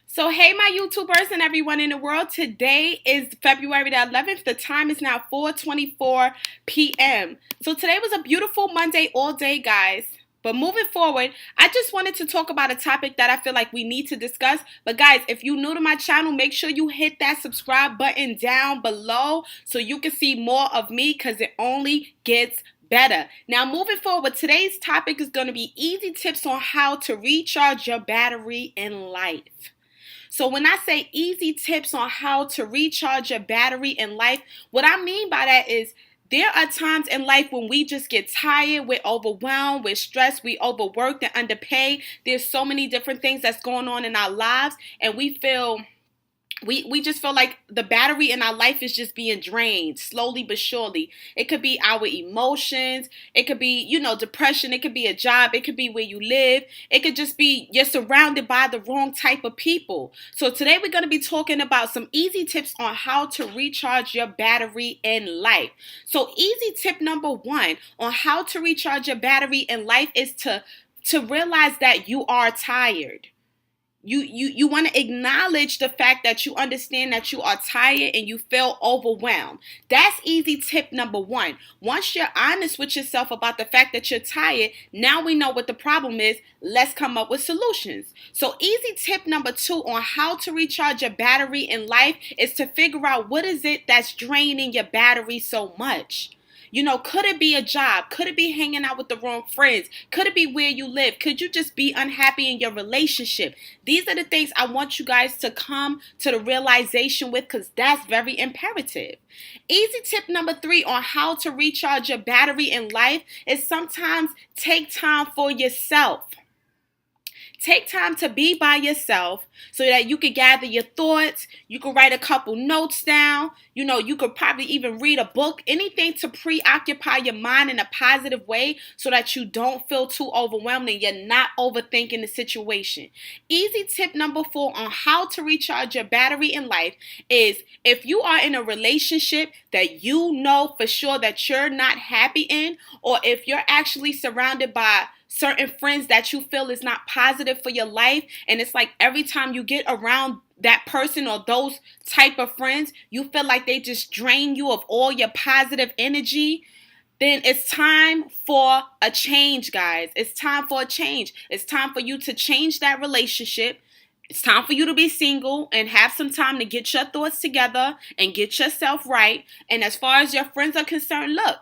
So, hey, my YouTubers and everyone in the world. Today is February the 11th. The time is now 4:24 p.m. So, today was a beautiful Monday all day, guys. But moving forward, I just wanted to talk about a topic that I feel like we need to discuss. But, guys, if you're new to my channel, make sure you hit that subscribe button down below so you can see more of me because it only gets better. Now, moving forward, today's topic is going to be easy tips on how to recharge your battery in life. So when I say easy tips on how to recharge your battery in life, what I mean by that is there are times in life when we just get tired, we're overwhelmed, we're stressed, we overworked and underpaid. There's so many different things that's going on in our lives, and we just feel like the battery in our life is just being drained slowly but surely. It could be our emotions. It could be, depression. It could be a job. It could be where you live. It could just be you're surrounded by the wrong type of people. So today we're going to be talking about some easy tips on how to recharge your battery in life. So easy tip number one on how to recharge your battery in life is to realize that you are tired. You want to acknowledge the fact that you understand that you are tired and you feel overwhelmed. That's easy tip number one. Once you're honest with yourself about the fact that you're tired, now we know what the problem is. Let's come up with solutions. So easy tip number two on how to recharge your battery in life is to figure out what is it that's draining your battery so much. Could it be a job? Could it be hanging out with the wrong friends? Could it be where you live? Could you just be unhappy in your relationship? These are the things I want you guys to come to the realization with, because that's very imperative. Easy tip number three on how to recharge your battery in life is sometimes take time for yourself. Take time to be by yourself so that you can gather your thoughts. You can write a couple notes down. You could probably even read a book, anything to preoccupy your mind in a positive way so that you don't feel too overwhelmed and you're not overthinking the situation. Easy tip number four on how to recharge your battery in life is if you are in a relationship that you know for sure that you're not happy in, or if you're actually surrounded by certain friends that you feel is not positive for your life, and it's like every time you get around that person or those type of friends, you feel like they just drain you of all your positive energy, then it's time for a change, guys. It's time for a change. It's time for you to change that relationship. It's time for you to be single and have some time to get your thoughts together and get yourself right. And as far as your friends are concerned, look,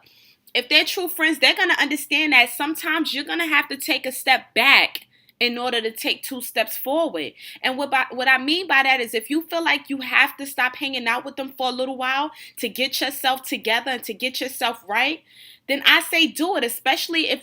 if they're true friends, they're going to understand that sometimes you're going to have to take a step back in order to take two steps forward. And what I mean by that is if you feel like you have to stop hanging out with them for a little while to get yourself together and to get yourself right, then I say do it, especially if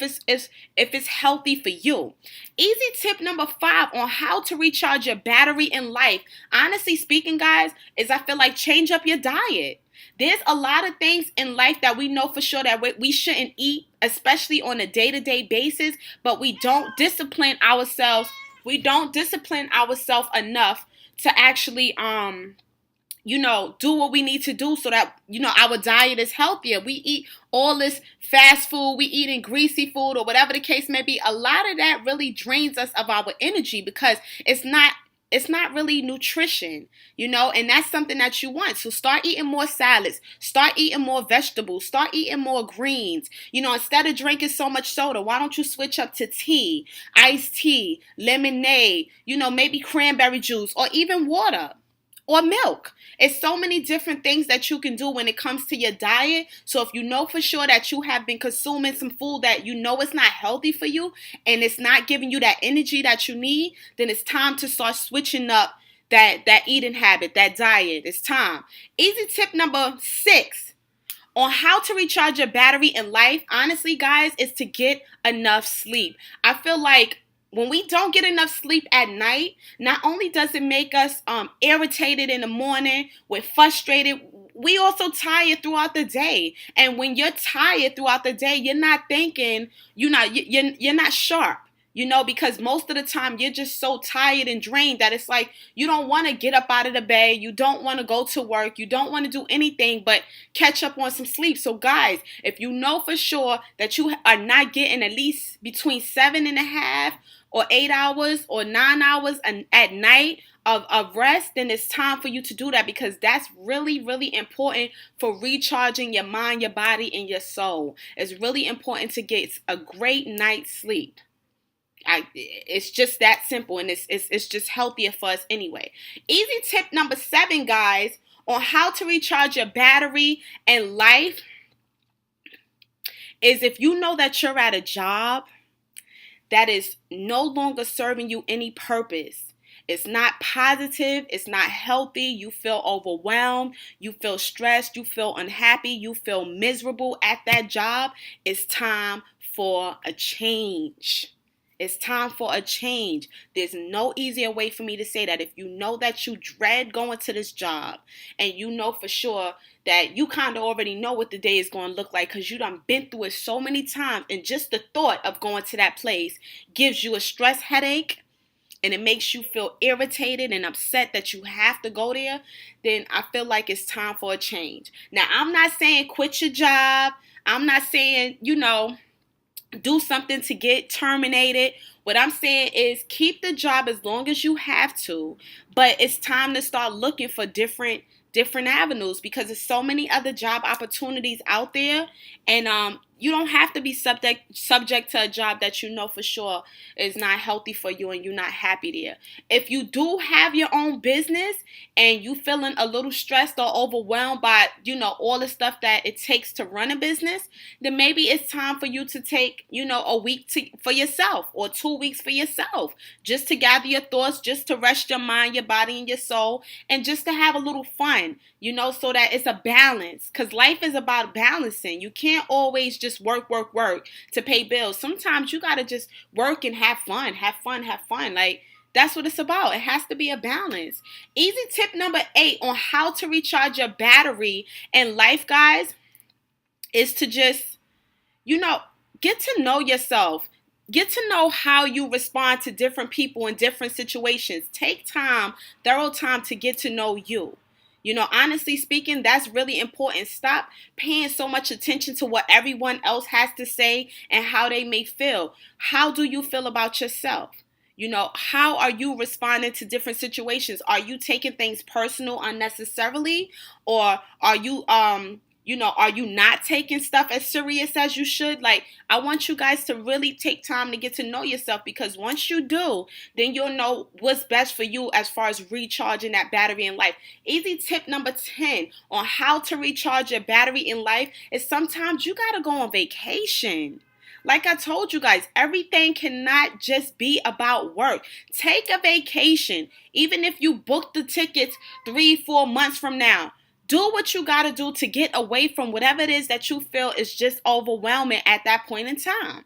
it's healthy for you. Easy tip number five on how to recharge your battery in life, honestly speaking, guys, is I feel like change up your diet. There's a lot of things in life that we know for sure that we shouldn't eat, especially on a day-to-day basis, but we don't discipline ourselves. We don't discipline ourselves enough to actually do what we need to do so that, our diet is healthier. We eat all this fast food, we eating greasy food or whatever the case may be. A lot of that really drains us of our energy because it's not really nutrition, and that's something that you want. So start eating more salads, start eating more vegetables, start eating more greens. Instead of drinking so much soda, why don't you switch up to tea, iced tea, lemonade, maybe cranberry juice or even water or milk. It's so many different things that you can do when it comes to your diet. So if you know for sure that you have been consuming some food that you know is not healthy for you and it's not giving you that energy that you need, then it's time to start switching up that eating habit, that diet. It's time. Easy tip number six on how to recharge your battery in life, honestly, guys, is to get enough sleep. I feel like when we don't get enough sleep at night, not only does it make us irritated in the morning, we're frustrated, we also tired throughout the day. And when you're tired throughout the day, you're not thinking, you're not sharp. Because most of the time you're just so tired and drained that it's like you don't want to get up out of the bed. You don't want to go to work. You don't want to do anything but catch up on some sleep. So guys, if you know for sure that you are not getting at least between 7.5 or 8 hours or 9 hours at night of rest, then it's time for you to do that, because that's really, really important for recharging your mind, your body, and your soul. It's really important to get a great night's sleep. It's just that simple, and it's just healthier for us anyway. Easy tip number 7, guys, on how to recharge your battery and life is, if you know that you're at a job that is no longer serving you any purpose, it's not positive, it's not healthy, you feel overwhelmed, you feel stressed, you feel unhappy, you feel miserable at that job, it's time for a change. It's time for a change. There's no easier way for me to say that. If you know that you dread going to this job, and you know for sure that you kind of already know what the day is going to look like because you done been through it so many times, and just the thought of going to that place gives you a stress headache, and it makes you feel irritated and upset that you have to go there, then I feel like it's time for a change. Now, I'm not saying quit your job. I'm not saying, do something to get terminated. What I'm saying is keep the job as long as you have to, but it's time to start looking for different avenues, because there's so many other job opportunities out there, and you don't have to be subject to a job that you know for sure is not healthy for you and you're not happy there. If you do have your own business and you feeling a little stressed or overwhelmed by, all the stuff that it takes to run a business, then maybe it's time for you to take, a week for yourself, or 2 weeks for yourself, just to gather your thoughts, just to rest your mind, your body, and your soul, and just to have a little fun, so that it's a balance, because life is about balancing. You can't always just work to pay bills. Sometimes you got to just work and have fun. Like, that's what it's about. It has to be a balance. Easy tip number 8 on how to recharge your battery in life, guys, is to just, get to know yourself. Get to know how you respond to different people in different situations. Take thorough time to get to know you. Honestly speaking, that's really important. Stop paying so much attention to what everyone else has to say and how they may feel. How do you feel about yourself? How are you responding to different situations? Are you taking things personal unnecessarily? Or are you, are you not taking stuff as serious as you should? Like, I want you guys to really take time to get to know yourself, because once you do, then you'll know what's best for you as far as recharging that battery in life. Easy tip number 10 on how to recharge your battery in life is sometimes you got to go on vacation. Like I told you guys, everything cannot just be about work. Take a vacation. Even if you book the tickets 3-4 months from now, do what you got to do to get away from whatever it is that you feel is just overwhelming at that point in time.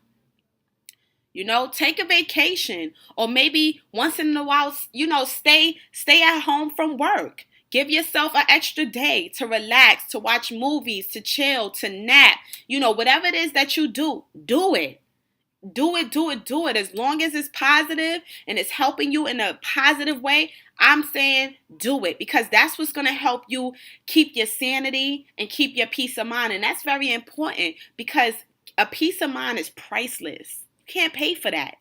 Take a vacation, or maybe once in a while, stay at home from work. Give yourself an extra day to relax, to watch movies, to chill, to nap. Whatever it is that you do it. Do it. As long as it's positive and it's helping you in a positive way, I'm saying do it, because that's what's going to help you keep your sanity and keep your peace of mind. And that's very important, because a peace of mind is priceless. You can't pay for that.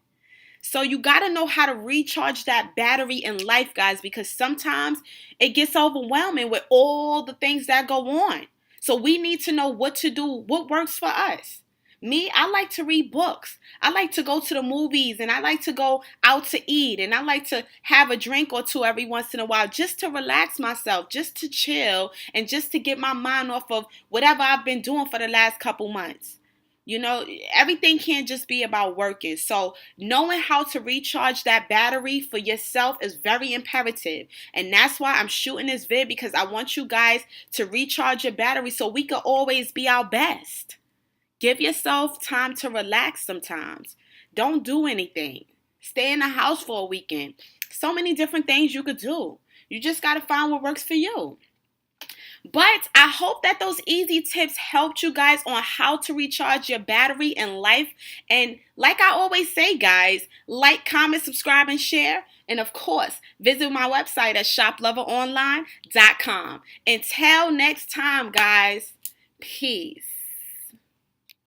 So you got to know how to recharge that battery in life, guys, because sometimes it gets overwhelming with all the things that go on. So we need to know what to do, what works for us. Me, I like to read books. I like to go to the movies, and I like to go out to eat, and I like to have a drink or two every once in a while just to relax myself, just to chill, and just to get my mind off of whatever I've been doing for the last couple months. Everything can't just be about working. So knowing how to recharge that battery for yourself is very imperative. And that's why I'm shooting this vid, because I want you guys to recharge your battery so we can always be our best. Give yourself time to relax sometimes. Don't do anything. Stay in the house for a weekend. So many different things you could do. You just got to find what works for you. But I hope that those easy tips helped you guys on how to recharge your battery in life. And like I always say, guys, like, comment, subscribe, and share. And of course, visit my website at shoploveronline.com. Until next time, guys, peace.